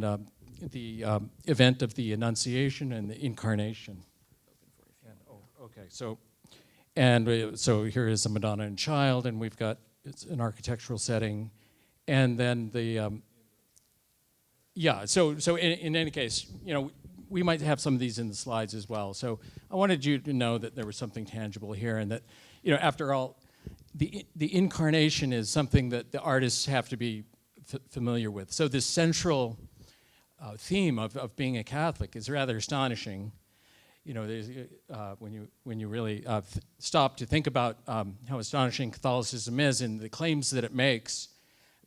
the event of the Annunciation and the Incarnation. So here is a Madonna and Child, and we've got it's an architectural setting, and then the So in any case, we might have some of these in the slides as well. So I wanted you to know that there was something tangible here, and that after all, the incarnation is something that the artists have to be familiar with. So this central theme of being a Catholic is rather astonishing. When you really stop to think about how astonishing Catholicism is and the claims that it makes,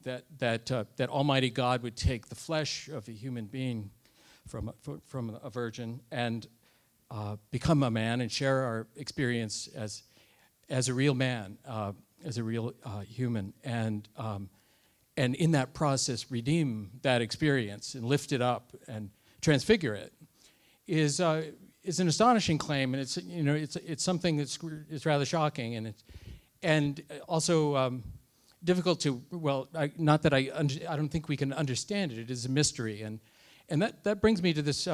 that Almighty God would take the flesh of a human being from a virgin and become a man and share our experience as a real man, as a real human, and in that process redeem that experience and lift it up and transfigure it is an astonishing claim, and it's something that's rather shocking, and also difficult to I don't think we can understand it. It is a mystery, and that brings me to this.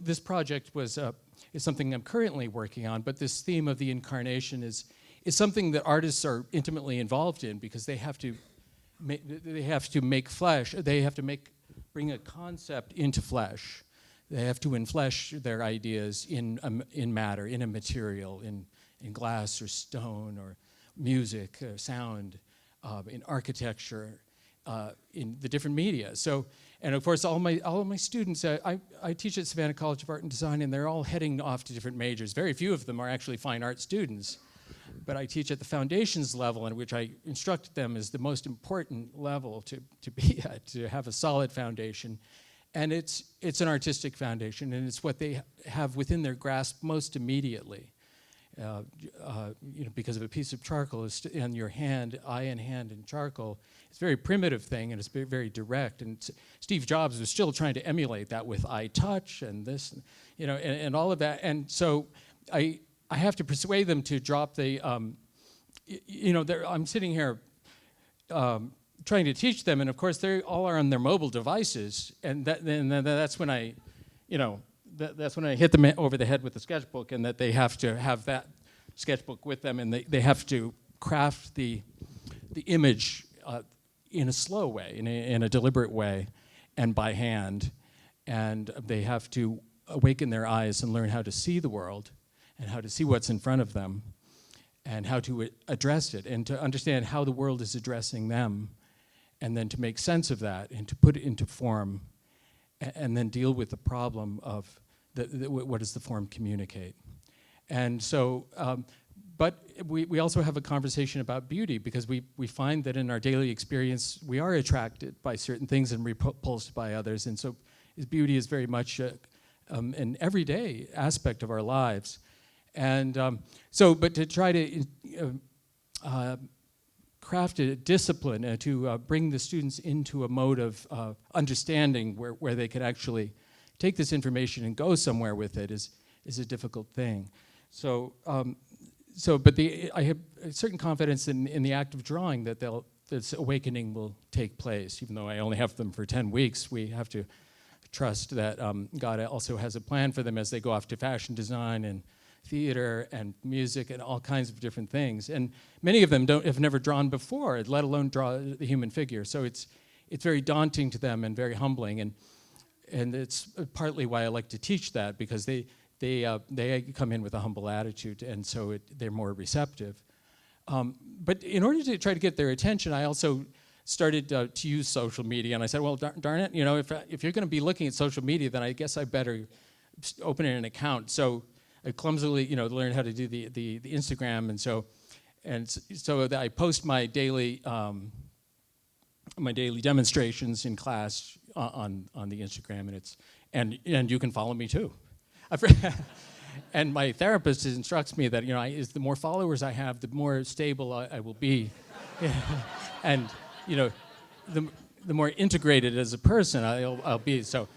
This project is something I'm currently working on, but this theme of the incarnation is something that artists are intimately involved in, because they have to make flesh. They have to bring a concept into flesh. They have to enflesh their ideas in matter, in a material, in glass or stone or music, sound, in architecture, in the different media. So, and of course, all of my students, I teach at Savannah College of Art and Design, and they're all heading off to different majors. Very few of them are actually fine art students, but I teach at the foundations level, in which I instruct them as the most important level to be at, to have a solid foundation. And it's an artistic foundation, and it's what they have within their grasp most immediately. Because of a piece of charcoal in your hand, eye and hand in charcoal, it's a very primitive thing, and it's very direct. And Steve Jobs was still trying to emulate that with eye touch and this, and all of that. And so I have to persuade them to drop the, I'm sitting here trying to teach them, and of course they all are on their mobile devices, and that's when I hit them over the head with the sketchbook, and that they have to have that sketchbook with them, and they have to craft the image in a slow way, in a deliberate way, and by hand, and they have to awaken their eyes and learn how to see the world, and how to see what's in front of them, and how to address it, and to understand how the world is addressing them, and then to make sense of that, and to put it into form, and then deal with the problem of what does the form communicate. And so, but we also have a conversation about beauty, because we find that in our daily experience, we are attracted by certain things and repulsed by others, and so beauty is very much an everyday aspect of our lives. And but to try to craft a discipline to bring the students into a mode of understanding where they could actually take this information and go somewhere with it is a difficult thing. So, I have a certain confidence in the act of drawing that this awakening will take place. Even though I only have them for 10 weeks, we have to trust that God also has a plan for them as they go off to fashion design and theater and music and all kinds of different things. And many of them have never drawn before, let alone draw the human figure. So it's very daunting to them and very humbling. And it's partly why I like to teach that, because they come in with a humble attitude, and so they're more receptive. But in order to try to get their attention, I also started to use social media, and I said, well, darn it, if you're going to be looking at social media, then I guess I better open an account. So I clumsily, learned how to do the Instagram, and so I post my daily demonstrations in class on the Instagram, and you can follow me too. And my therapist instructs me that the more followers I have, the more stable I will be, and the more integrated as a person I'll be. So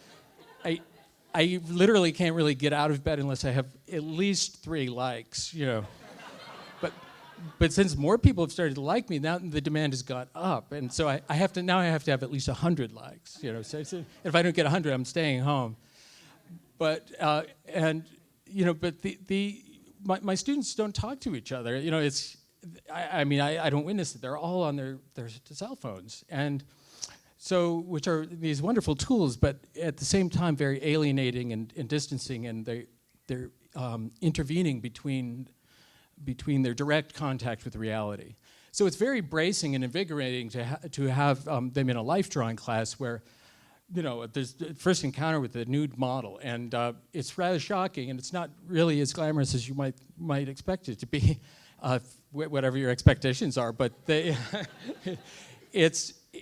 I literally can't really get out of bed unless I have at least 3 likes, But since more people have started to like me, now the demand has gone up, and so I have to have at least 100 likes. So if I don't get 100, I'm staying home. But but my students don't talk to each other. I don't witness it. They're all on their cell phones, and so which are these wonderful tools, but at the same time very alienating and distancing, and they're intervening between their direct contact with reality. So it's very bracing and invigorating to have them in a life drawing class where, there's the first encounter with the nude model, and it's rather shocking, and it's not really as glamorous as you might expect it to be, whatever your expectations are. But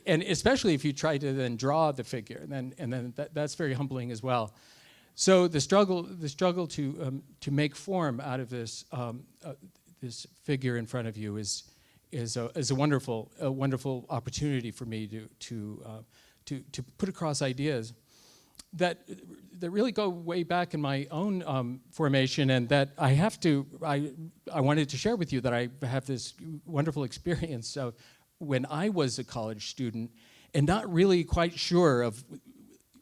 and especially if you try to then draw the figure, and then that's very humbling as well. So the struggle to make form out of this this figure in front of you is a wonderful opportunity for me to put across ideas that really go way back in my own formation, and that I wanted to share with you that I have this wonderful experience of when I was a college student and not really quite sure of.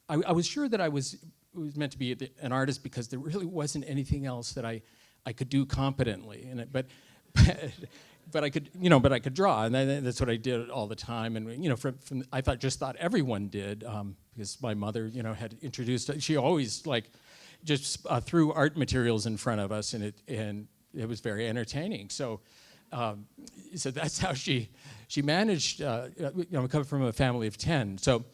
I was sure that I was meant to be an artist because there really wasn't anything else that I could do competently, but I could draw, and that's what I did all the time. And I just thought everyone did, because my mother had introduced. She always just threw art materials in front of us, and it was very entertaining. So that's how she managed. I come from a family of 10, so.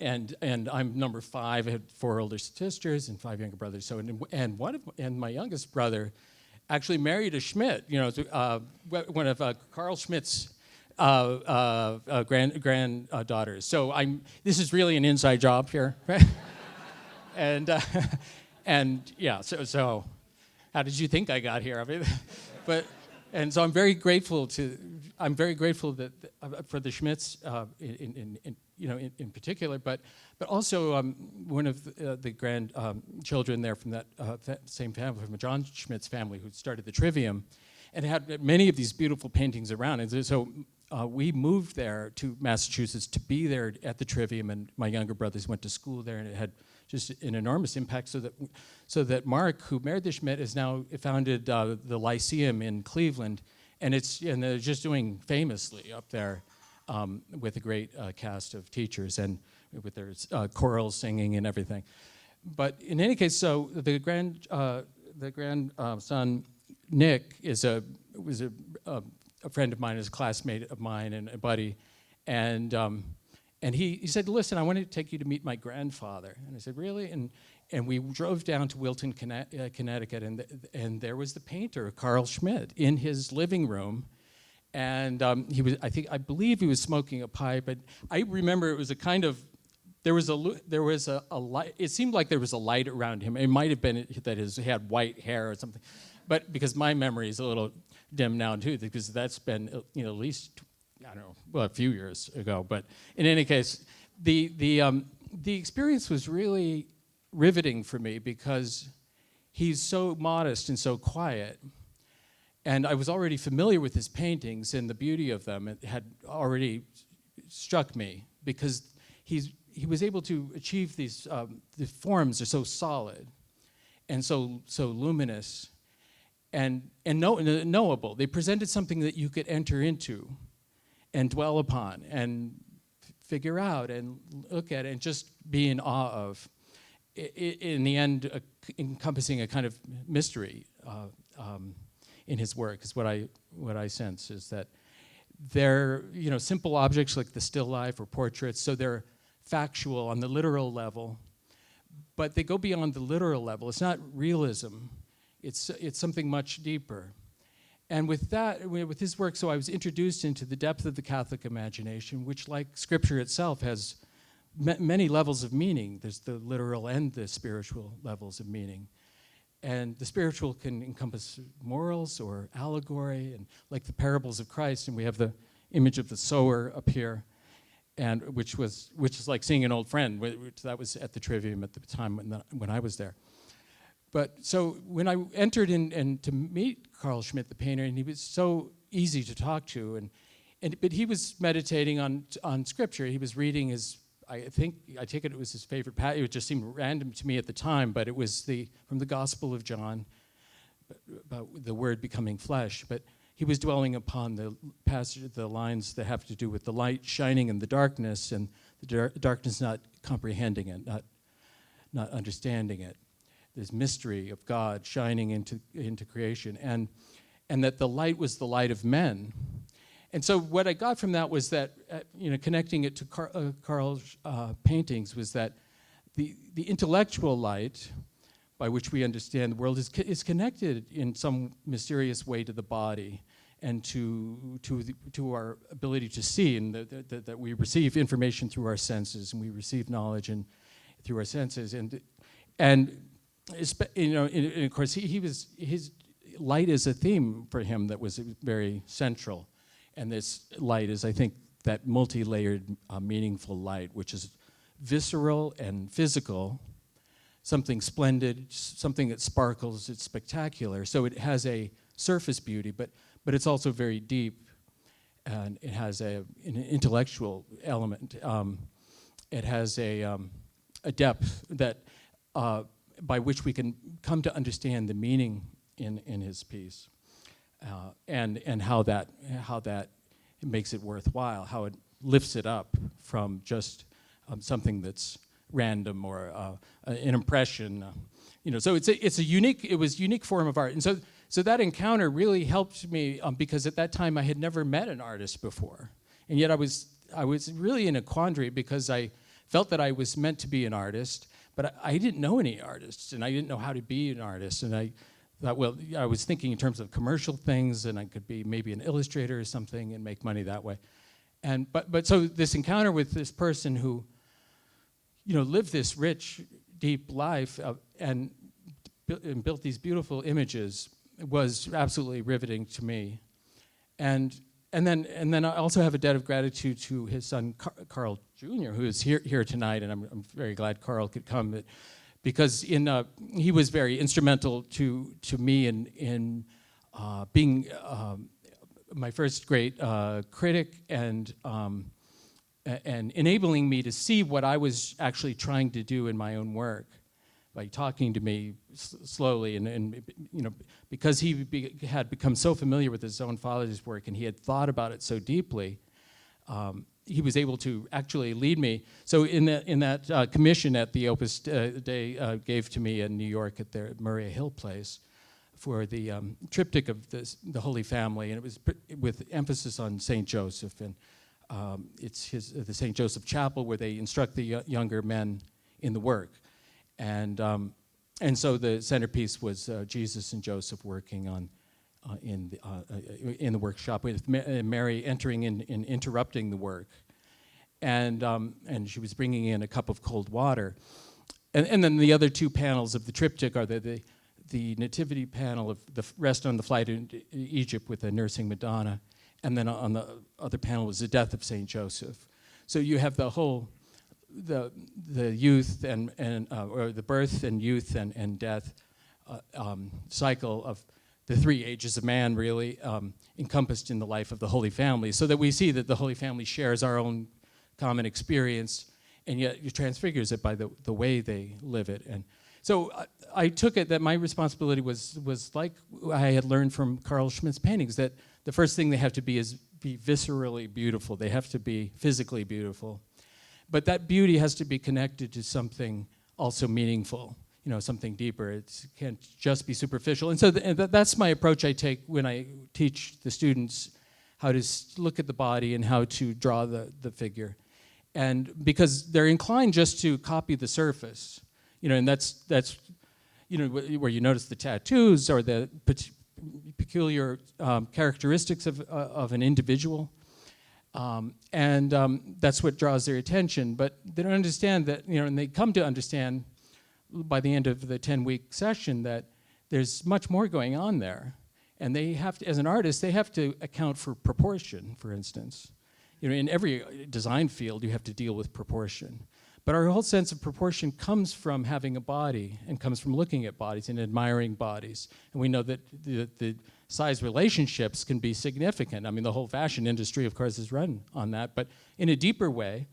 And I'm number 5. I had 4 older sisters and 5 younger brothers. So and my youngest brother actually married a Schmitt. One of Carl Schmitt's granddaughters. So this is really an inside job here, right? and yeah. So how did you think I got here? So I'm very grateful that for the Schmitts in particular, but also one of the grandchildren there from that same family, from John Schmitt's family, who started the Trivium, and had many of these beautiful paintings around. And so we moved there to Massachusetts to be there at the Trivium, and my younger brothers went to school there, and it had just an enormous impact. So that Mark, who married the Schmitt, has now founded the Lyceum in Cleveland, and they're just doing famously up there with a great cast of teachers and with their choral singing and everything. But in any case, so the grandson Nick was a friend of mine, is a classmate of mine and a buddy, and he said, "Listen, I want to take you to meet my grandfather." And I said, "Really?" And we drove down to Wilton, Connecticut, and there was the painter Carl Schmitt in his living room, and I believe he was smoking a pipe. But I remember it was a kind of there was a light. It seemed like there was a light around him. It might have been that he had white hair or something, but because my memory is a little dim now too, because that's been at least, I don't know, a few years ago. But in any case, the experience was really riveting for me because he's so modest and so quiet, and I was already familiar with his paintings and the beauty of them. It had already struck me because he was able to achieve these. The forms are so solid and so luminous and knowable. They presented something that you could enter into and dwell upon and figure out and look at and just be in awe of. In the end, encompassing a kind of mystery in his work is what I sense, is that they're simple objects like the still life or portraits, so they're factual on the literal level, but they go beyond the literal level. It's not realism; it's something much deeper. And with his work, so I was introduced into the depth of the Catholic imagination, which, like Scripture itself, has many levels of meaning. There's the literal and the spiritual levels of meaning. And the spiritual can encompass morals or allegory, and like the parables of Christ, and we have the image of the sower up here, and which is like seeing an old friend. That was at the Trivium at the time when I was there. But so when I entered in and to meet Carl Schmitt, the painter, and he was so easy to talk to, but he was meditating on scripture. He was reading his, I take it was his favorite passage. It just seemed random to me at the time, but it was from the Gospel of John, about the Word becoming flesh. But he was dwelling upon the passage, the lines that have to do with the light shining in the darkness, and the darkness not comprehending it, not understanding it. This mystery of God shining into creation, and that the light was the light of men. And so what I got from that was that, connecting it to Carl's paintings, was that the intellectual light by which we understand the world is connected in some mysterious way to the body and to our ability to see, and that we receive information through our senses, and we receive knowledge through our senses, and of course his light is a theme for him that was very central. And this light is, I think, that multi-layered, meaningful light, which is visceral and physical, something splendid, something that sparkles, it's spectacular. So it has a surface beauty, but it's also very deep, and it has an intellectual element. It has a depth that by which we can come to understand the meaning in his piece, and how that makes it worthwhile, how it lifts it up from just something that's random or an impression. So it was a unique form of art, and so that encounter really helped me because at that time I had never met an artist before, and yet I was really in a quandary because I felt that I was meant to be an artist. But I didn't know any artists, and I didn't know how to be an artist. And I thought, well, I was thinking in terms of commercial things, and I could be maybe an illustrator or something and make money that way. But so this encounter with this person who, lived this rich, deep life and built these beautiful images was absolutely riveting to me. And then I also have a debt of gratitude to his son Carl Jr., who is here tonight, and I'm very glad Carl could come, because he was very instrumental to me in being my first great critic and enabling me to see what I was actually trying to do in my own work by talking to me slowly, and because he had become so familiar with his own father's work and he had thought about it so deeply, he was able to actually lead me. So in that commission at the Opus Dei gave to me in New York at their Murray Hill place for the triptych of the Holy Family, and it was with emphasis on St. Joseph, and it's the St. Joseph Chapel where they instruct the younger men in the work. And so the centerpiece was Jesus and Joseph working in the workshop with Mary entering in and interrupting the work, and she was bringing in a cup of cold water, and then the other two panels of the triptych are the nativity panel of the rest on the flight into Egypt with a nursing Madonna, and then on the other panel was the death of Saint Joseph. So you have the whole the youth or the birth and youth and death cycle of the three ages of man, really encompassed in the life of the Holy Family, so that we see that the Holy Family shares our own common experience, and yet it transfigures it by the way they live it. And so I took it that my responsibility was like I had learned from Carl Schmitt's paintings, that the first thing they have to be is be viscerally beautiful. They have to be physically beautiful. But that beauty has to be connected to something also meaningful, something deeper. It can't just be superficial. And so that's my approach I take when I teach the students how to look at the body and how to draw the figure. And because they're inclined just to copy the surface, and that's where you notice the tattoos or the peculiar characteristics of an individual. That's what draws their attention, but they don't understand that, and they come to understand by the end of the 10-week session that there's much more going on there. And they have to, as an artist, they have to account for proportion, for instance. In every design field, you have to deal with proportion. But our whole sense of proportion comes from having a body and comes from looking at bodies and admiring bodies. And we know that the size relationships can be significant. I mean, the whole fashion industry, of course, is run on that. But in a deeper way,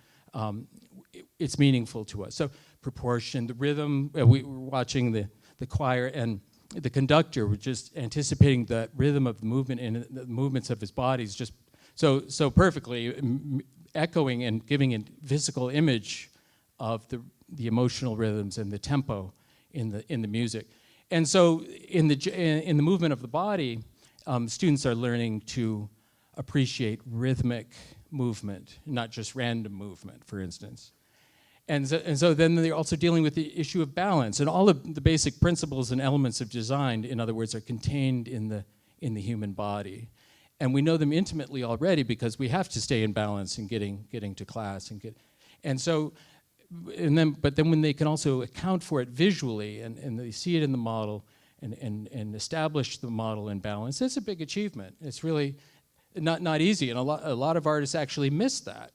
it's meaningful to us. So proportion, the rhythm, we were watching the choir, and the conductor was just anticipating the rhythm of the movement and the movements of his bodies just so perfectly, echoing and giving a physical image of the emotional rhythms and the tempo in the music. And so in the movement of the body, students are learning to appreciate rhythmic movement, not just random movement, for instance. And so then they're also dealing with the issue of balance, and all of the basic principles and elements of design, in other words, are contained in the human body. And we know them intimately already because we have to stay in balance in getting to class but then when they can also account for it visually and they see it in the model and establish the model in balance, that's a big achievement. It's really not easy, and a lot of artists actually miss that.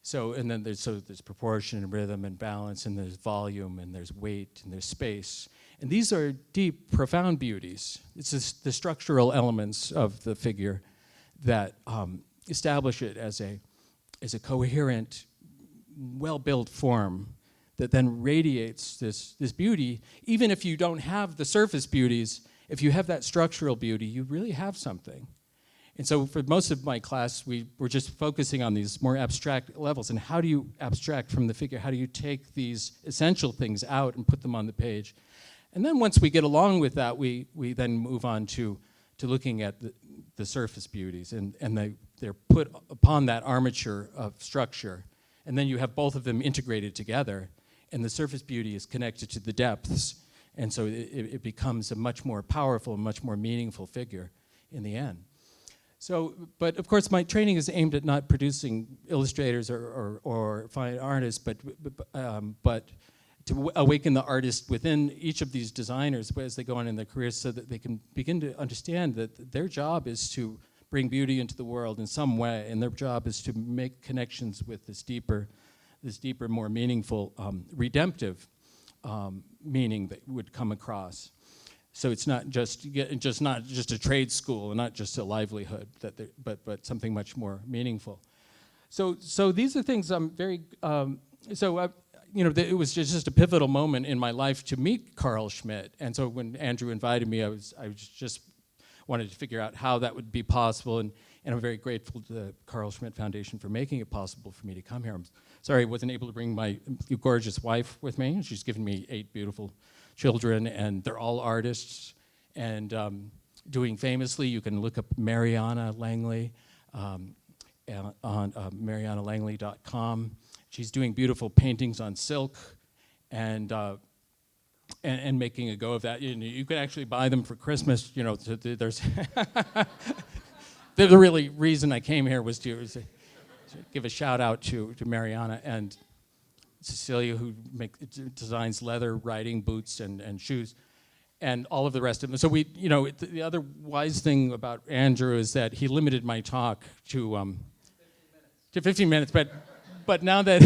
So there's proportion and rhythm and balance, and there's volume and there's weight and there's space. And these are deep, profound beauties. It's the structural elements of the figure that establish it as a coherent, well-built form that then radiates this beauty. Even if you don't have the surface beauties, if you have that structural beauty, you really have something. And so for most of my class, we were just focusing on these more abstract levels. And how do you abstract from the figure? How do you take these essential things out and put them on the page? And then once we get along with that, we then move on to looking at the surface beauties. And they're put upon that armature of structure. And then you have both of them integrated together. And the surface beauty is connected to the depths. And so it becomes a much more powerful, much more meaningful figure in the end. So, but of course, my training is aimed at not producing illustrators or fine artists, but to awaken the artist within each of these designers as they go on in their careers, so that they can begin to understand that their job is to bring beauty into the world in some way, and their job is to make connections with this deeper, more meaningful, redemptive meaning that would come across. So it's not just a trade school and not just a livelihood, but something much more meaningful. So these are things I'm very. It was just a pivotal moment in my life to meet Carl Schmitt. And so when Andrew invited me, I was just wanted to figure out how that would be possible. And I'm very grateful to the Carl Schmitt Foundation for making it possible for me to come here. I'm sorry I wasn't able to bring my gorgeous wife with me. She's given me 8 beautiful children, and they're all artists and doing famously. You can look up Mariana Langley on marianalangley.com. She's doing beautiful paintings on silk and making a go of that. You can actually buy them for Christmas. There's the really reason I came here was to give a shout out to Mariana and Cecilia, who designs leather riding boots and shoes, and all of the rest of them. So the other wise thing about Andrew is that he limited my talk to 15 minutes. But now that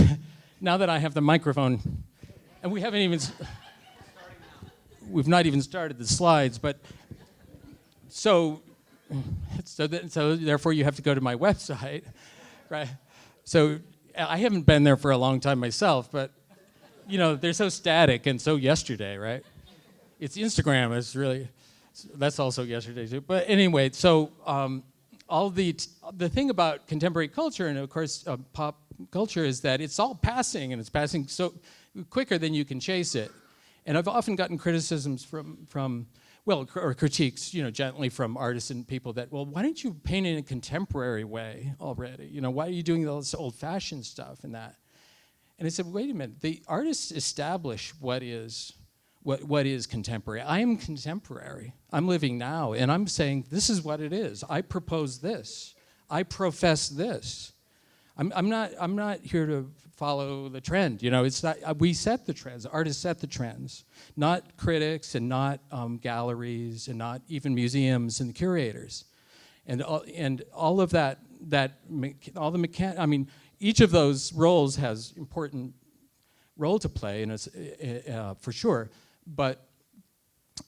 I have the microphone, and we've not even started the slides, but so therefore you have to go to my website, right? So I haven't been there for a long time myself, but they're so static and so yesterday, right? It's Instagram that's also yesterday too. But anyway, so all the thing about contemporary culture and of course pop culture is that it's all passing, and it's passing so quicker than you can chase it. And I've often gotten criticisms or critiques, gently from artists and people that, well, why don't you paint in a contemporary way already? Why are you doing all this old-fashioned stuff and that? And I said, wait a minute. The artists establish what is contemporary. I am contemporary. I'm living now, and I'm saying this is what it is. I propose this. I profess this. I'm not here to follow the trend. It's not. We set the trends. Artists set the trends, not critics and not galleries and not even museums and curators, and all of that. All the each of those roles has important role to play, and for sure. But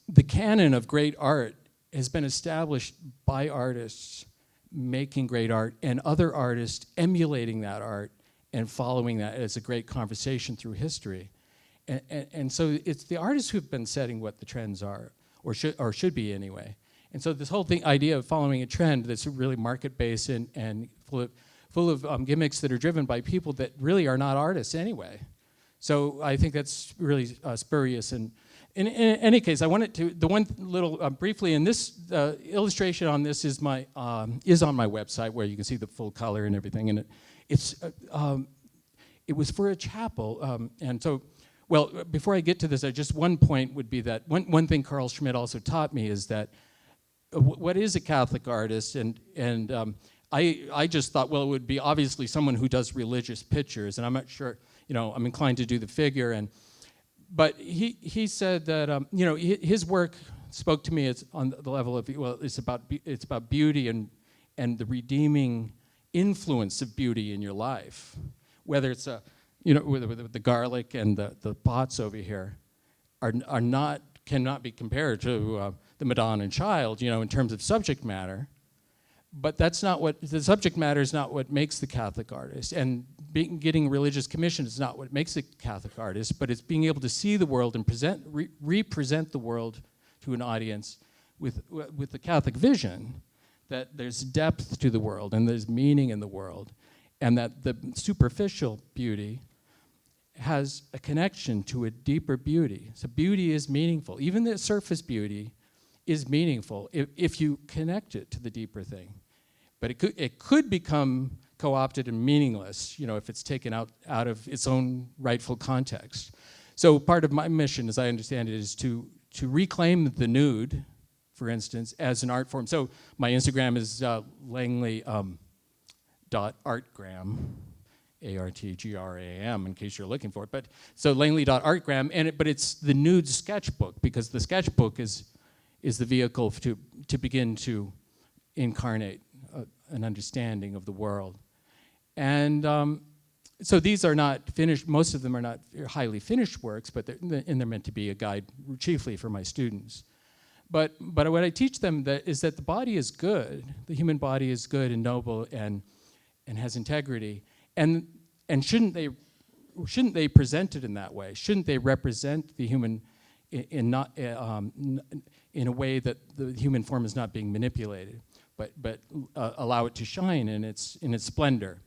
the canon of great art has been established by artists making great art and other artists emulating that art and following that as a great conversation through history. And so it's the artists who've been setting what the trends are, or should be anyway. And so this whole idea of following a trend that's really market-based and full of gimmicks that are driven by people that really are not artists anyway. So I think that's really spurious. And in any case, I wanted to, the one little, briefly, and this illustration on this is on my website, where you can see the full color and everything. And it was for a chapel. And so, well, before I get to this, just one point would be that one thing Carl Schmitt also taught me is that what is a Catholic artist? And I just thought, well, it would be obviously someone who does religious pictures, and I'm not sure, I'm inclined to do the figure. But he said that, his work spoke to me as on the level of, well, it's about beauty and the redeeming influence of beauty in your life, whether it's with the garlic and the pots over here cannot be compared to the Madonna and Child, in terms of subject matter. But that's not what, the subject matter is not what makes the Catholic artist. And getting religious commission is not what makes a Catholic artist, but it's being able to see the world and represent the world to an audience with the Catholic vision, that there's depth to the world and there's meaning in the world, and that the superficial beauty has a connection to a deeper beauty. So beauty is meaningful. Even the surface beauty is meaningful if you connect it to the deeper thing. But it could become co-opted and meaningless, if it's taken out of its own rightful context. So part of my mission, as I understand it, is to reclaim the nude, for instance, as an art form. So my Instagram is Langley.artgram, ARTGRAM, in case you're looking for it. But so Langley.artgram, but it's the nude sketchbook, because the sketchbook is the vehicle to begin to incarnate an understanding of the world. And so these are not finished, most of them are not highly finished works, but they're meant to be a guide chiefly for my students. But what I teach them is that the body is good, the human body is good and noble and has integrity. And shouldn't they present it in that way? Shouldn't they represent the human in a way that the human form is not being manipulated, but allow it to shine in its splendor?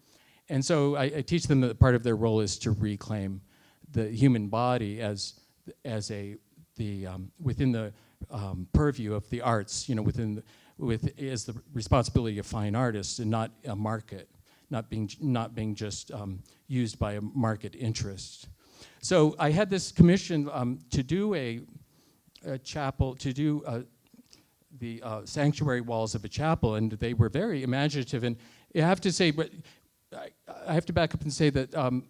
And so I teach them that part of their role is to reclaim the human body as within the purview of the arts, as the responsibility of fine artists, and not a market, not being just used by a market interest. So I had this commission to do a chapel, to do the sanctuary walls of a chapel, and they were very imaginative. And I have to say, but I have to back up and say that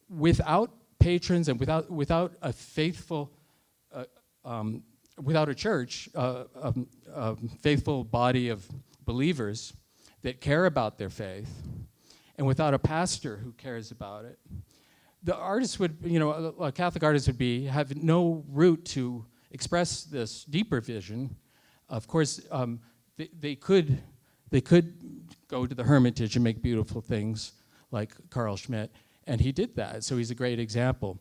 without patrons and without a faithful, without a church, a faithful body of believers that care about their faith, and without a pastor who cares about it, the artist would, a Catholic artist would have no route to express this deeper vision. Of course, they could go to the Hermitage and make beautiful things like Carl Schmitt, and he did that, so he's a great example.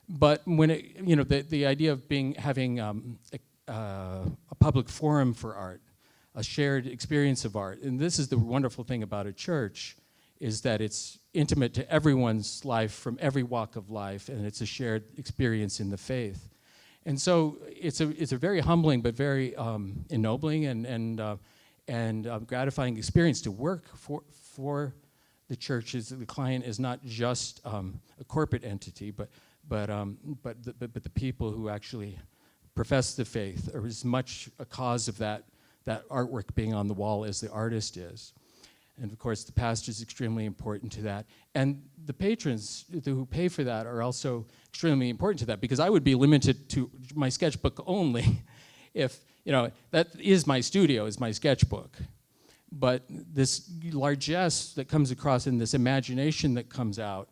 But when the idea of having a public forum for art, a shared experience of art, and this is the wonderful thing about a church, is that it's intimate to everyone's life from every walk of life, and it's a shared experience in the faith. And so it's a very humbling but very ennobling and gratifying experience to work for the church. The client is not just a corporate entity, but the people who actually profess the faith are as much a cause of that artwork being on the wall as the artist is. And of course, the pastor is extremely important to that. And the patrons who pay for that are also extremely important to that, because I would be limited to my sketchbook only if, that is my studio, is my sketchbook. But this largesse that comes across in this imagination that comes out,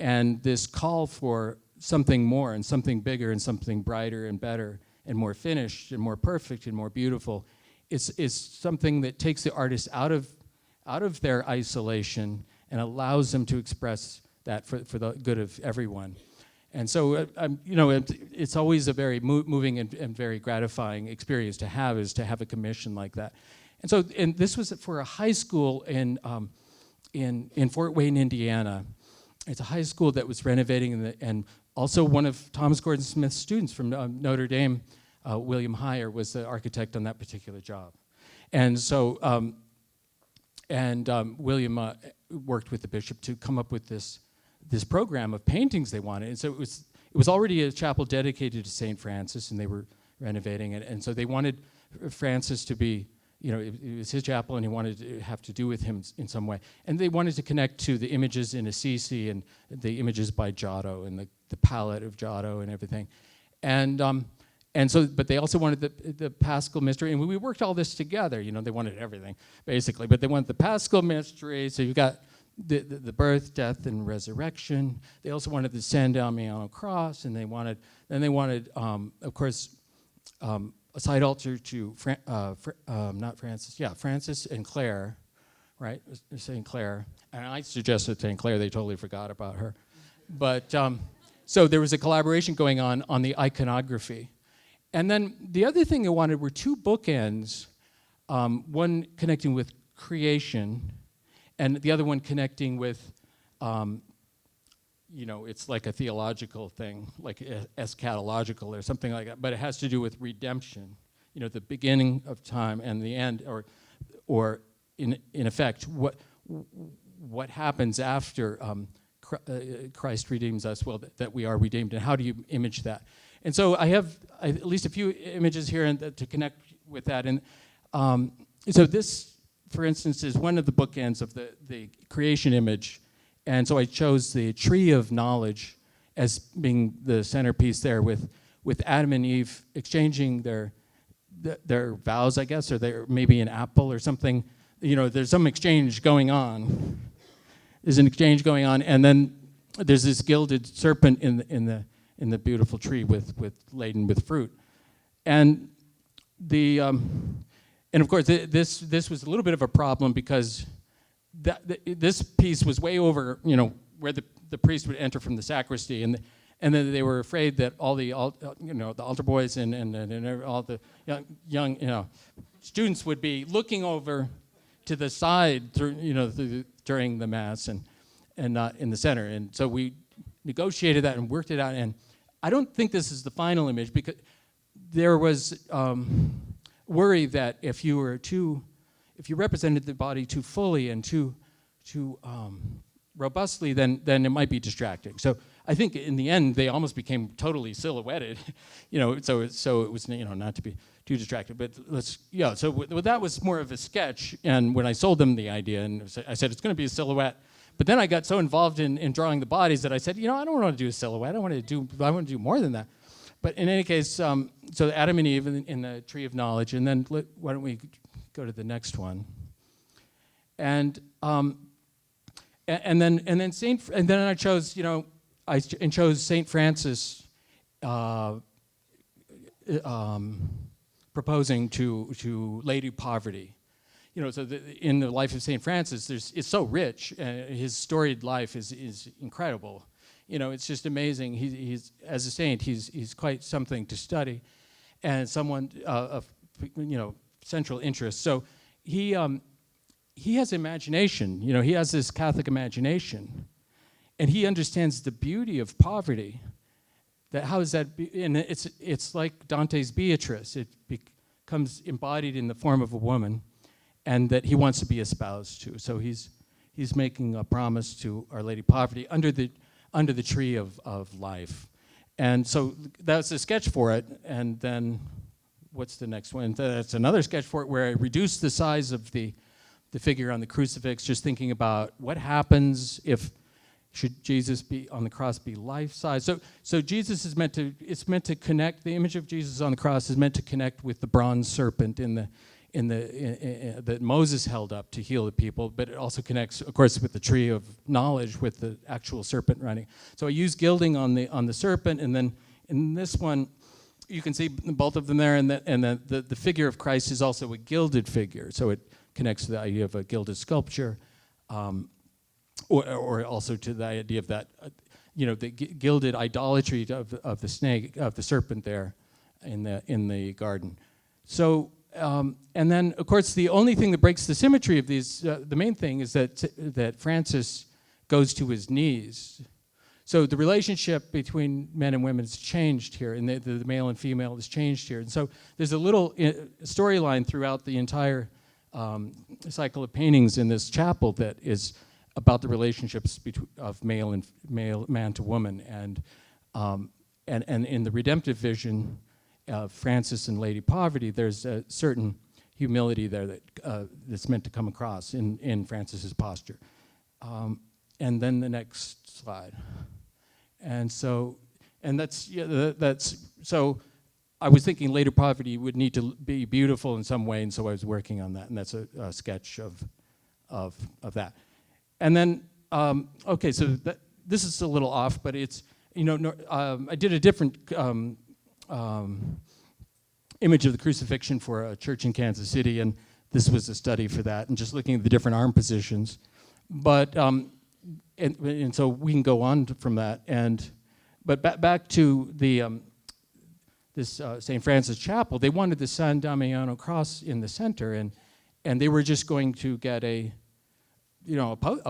and this call for something more and something bigger and something brighter and better and more finished and more perfect and more beautiful. It's something that takes the artist out of their isolation and allows them to express that for the good of everyone. And so, it's always a very moving and very gratifying experience to have a commission like that. And so, and this was for a high school in Fort Wayne, Indiana. It's a high school that was renovating, and also one of Thomas Gordon Smith's students from Notre Dame, William Heyer, was the architect on that particular job. And so, William worked with the bishop to come up with this program of paintings they wanted. And so it was already a chapel dedicated to St. Francis, and they were renovating it. And so they wanted Francis to be, it was his chapel, and he wanted to have to do with him in some way. And they wanted to connect to the images in Assisi and the images by Giotto and the palette of Giotto and everything. And so, but they also wanted the Paschal mystery, and we worked all this together. They wanted everything, basically, but they wanted the Paschal mystery. So you've got the birth, death, and resurrection. They also wanted the San Damiano cross, and they wanted, of course, a side altar to Francis and Clare, right? St. Clare, and I suggested St. Clare. They totally forgot about her, but so there was a collaboration going on the iconography. And then the other thing they wanted were two bookends, one connecting with creation, and the other one connecting with, it's like a theological thing, like eschatological or something like that, but it has to do with redemption, the beginning of time and the end, or in effect, what happens after Christ redeems us, well, that we are redeemed, and how do you image that? And so I have at least a few images here to connect with that. And so this, for instance, is one of the bookends of the creation image. And so I chose the tree of knowledge as being the centerpiece there, with Adam and Eve exchanging their vows, I guess, or maybe an apple or something. There's some exchange going on. There's an exchange going on, and then there's this gilded serpent in the beautiful tree laden with fruit. And and of course this was a little bit of a problem, because this piece was way over, where the priest would enter from the sacristy, and then they were afraid that all the altar boys and all the young students would be looking over to the side during the mass and not in the center. And so we negotiated that and worked it out. And I don't think this is the final image, because there was worry that if you represented the body too fully and too robustly, then it might be distracting. So I think in the end they almost became totally silhouetted, So it was not to be too distracted. But so that was more of a sketch. And when I sold them the idea, and I said it's going to be a silhouette. But then I got so involved in drawing the bodies that I said, I don't want to do a silhouette. I want to do more than that. But in any case, so Adam and Eve in the tree of knowledge, and then why don't we go to the next one? And then I chose chose Saint Francis proposing to Lady Poverty. So in the life of St. Francis, it's so rich. His storied life is incredible. It's just amazing. He's as a saint, he's quite something to study, and someone of central interest. So he has imagination. He has this Catholic imagination, and he understands the beauty of poverty. That how is that? And it's like Dante's Beatrice. It becomes embodied in the form of a woman, and that he wants to be espoused to. So he's making a promise to Our Lady Poverty under the tree of life. And so that's a sketch for it. And then what's the next one? That's another sketch for it, where I reduced the size of the figure on the crucifix, just thinking about what happens if should Jesus be on the cross be life size. So Jesus is meant to connect. The image of Jesus on the cross is meant to connect with the bronze serpent in that Moses held up to heal the people, but it also connects, of course, with the tree of knowledge, with the actual serpent running. So I use gilding on the serpent, and then in this one, you can see both of them there, and the figure of Christ is also a gilded figure, so it connects to the idea of a gilded sculpture, or also to the idea of that, the gilded idolatry of the snake, of the serpent there in the garden. So, and then, of course, the only thing that breaks the symmetry of these, the main thing is that Francis goes to his knees. So the relationship between men and women has changed here, and the male and female has changed here. And so there's a little storyline throughout the entire cycle of paintings in this chapel that is about the relationships of man to woman, and in the redemptive vision of Francis and Lady Poverty, there's a certain humility there that's meant to come across in Francis's posture. And then the next slide. And so, so I was thinking Lady Poverty would need to be beautiful in some way, and so I was working on that, and that's a sketch of that. And then, okay, so this is a little off, but it's, I did a different image of the crucifixion for a church in Kansas City, and this was a study for that, and just looking at the different arm positions. But, and so we can go on from that, but back to the this St. Francis Chapel, they wanted the San Damiano cross in the center, and they were just going to get a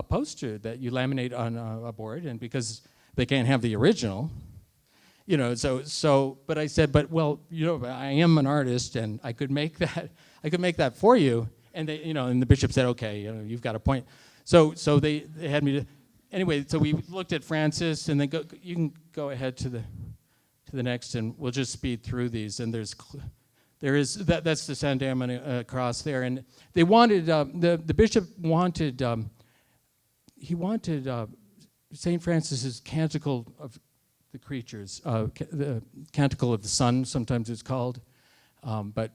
poster that you laminate on a board, and because they can't have the original, but I said, I am an artist, and I could make that for you, and they, and the bishop said, okay, you've got a point. So they had me to, anyway, so we looked at Francis, and then you can go ahead to the next, and we'll just speed through these, and that's the San Damiano cross there, and they wanted, the bishop wanted, he wanted St. Francis's Canticle of the Creatures, the Canticle of the Sun, sometimes it's called, but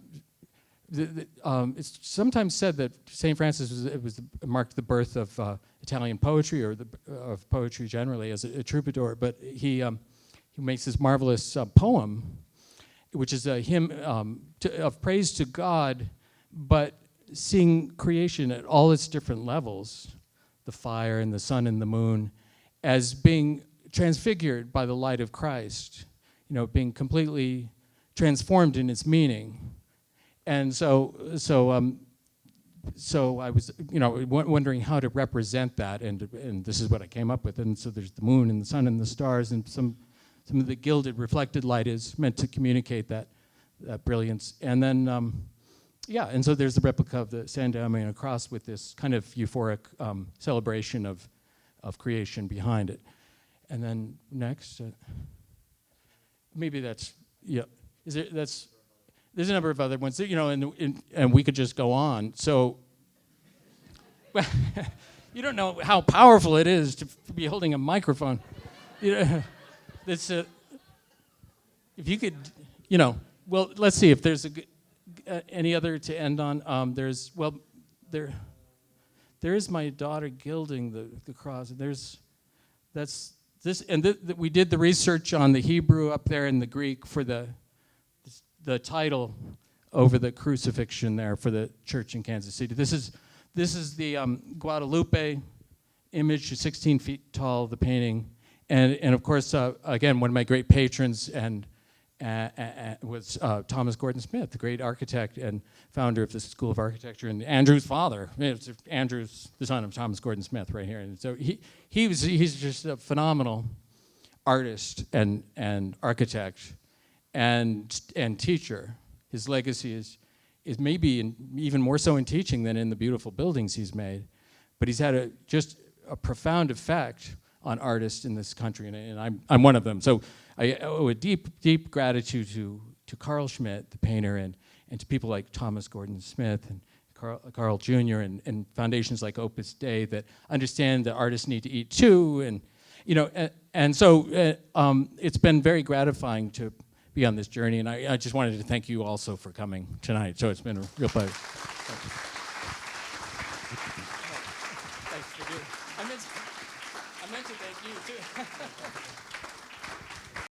it's sometimes said that St. Francis marked the birth of Italian poetry, or of poetry generally, as a troubadour, but he makes this marvelous poem, which is a hymn of praise to God, but seeing creation at all its different levels, the fire and the sun and the moon, as being transfigured by the light of Christ, being completely transformed in its meaning. And so I was, wondering how to represent that, and this is what I came up with. And so there's the moon and the sun and the stars, and some of the gilded, reflected light is meant to communicate that brilliance. And then, and so there's the replica of the San Damiano cross with this kind of euphoric celebration of creation behind it. And then next, maybe that's, there's a number of other ones, and we could just go on. So, you don't know how powerful it is to be holding a microphone. If you could, well, let's see if there's any other to end on. There is my daughter gilding the cross. That's this, and we did the research on the Hebrew up there and the Greek for the title over the crucifixion there for the church in Kansas City. This is the Guadalupe image, 16 feet tall, the painting, and of course, again, one of my great patrons was Thomas Gordon Smith, the great architect and founder of the School of Architecture, and Andrew's father. Andrew's the son of Thomas Gordon Smith right here, and so he's just a phenomenal artist and architect and teacher. His legacy is maybe even more so in teaching than in the beautiful buildings he's made, but he's had just a profound effect on artists in this country, and I'm one of them. So I owe a deep gratitude to Carl Schmitt, the painter, and to people like Thomas Gordon Smith and Carl Jr. and foundations like Opus Dei that understand that artists need to eat too, and so it's been very gratifying to be on this journey. And I just wanted to thank you also for coming tonight. So it's been a real pleasure. Thank you.